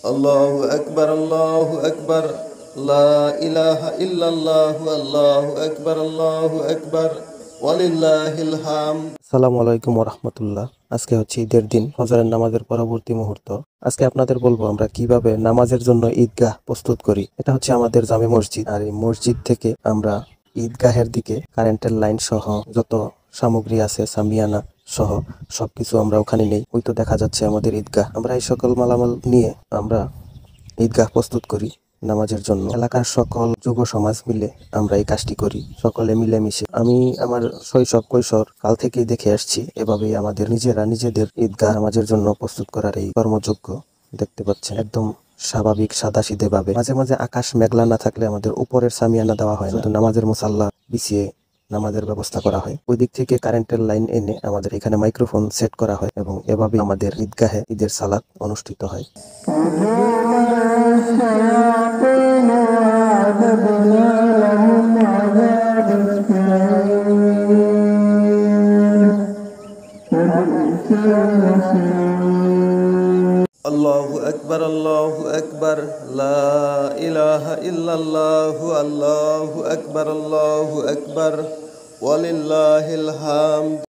আল্লাহু আকবার, আল্লাহু আকবার, লা ইলাহা ইল্লাল্লাহু, আল্লাহু আকবার, আল্লাহু আকবার, ওয়ালিল্লাহিল হামদ। আসসালামু আলাইকুম ওয়া রাহমাতুল্লাহ। আজকে হচ্ছে ঈদের দিন, ফজরের নামাজের পরবর্তী মুহূর্ত। আজকে আপনাদের বলবো আমরা কিভাবে নামাজের জন্য ঈদগাহ প্রস্তুত করি। এটা হচ্ছে আমাদের জামে মসজিদ, আর এই মসজিদ থেকে আমরা ঈদগাহের দিকে কারেন্টের লাইন সহ যত সামগ্রী আছে, সামিয়ানা সহ সবকিছু আমরা ওখানে নেই। ওই তো দেখা যাচ্ছে আমাদের ঈদগাহ। আমরা এই সকল মালামাল নিয়ে আমরা ঈদগাহ প্রস্তুত করি নামাজের জন্য। এলাকার সকল যুব সমাজ মিলে আমরা এই কাজটি করি, সকলে মিলেমিশে। আমি আমার শৈশব কৈশোর কাল থেকেই দেখে আসছি, এভাবেই আমাদের নিজেদের ঈদগাহ নামাজের জন্য প্রস্তুত করার এই কর্মযজ্ঞ দেখতে পাচ্ছেন একদম স্বাভাবিক সাদাসিধে ভাবে। মাঝে মাঝে আকাশ মেঘলা না থাকলে আমাদের উপরের সামিয়ানা দেওয়া হয় না, নামাজের মুসাল্লা বিছিয়ে নামাজের ব্যবস্থা করা হয়। ওই দিক থেকে কারেন্টের লাইন এনে আমাদের এখানে মাইক্রোফোন সেট করা হয় এবং এভাবে আমাদের ঈদগাহে ঈদের সালাত অনুষ্ঠিত হয়। আল্লাহু আকবার, আল্লাহু আকবার, লা ইলাহা ইল্লাল্লাহু, আল্লাহু আকবার, আল্লাহু আকবার, ওয়ালিল্লাহিল হামদ।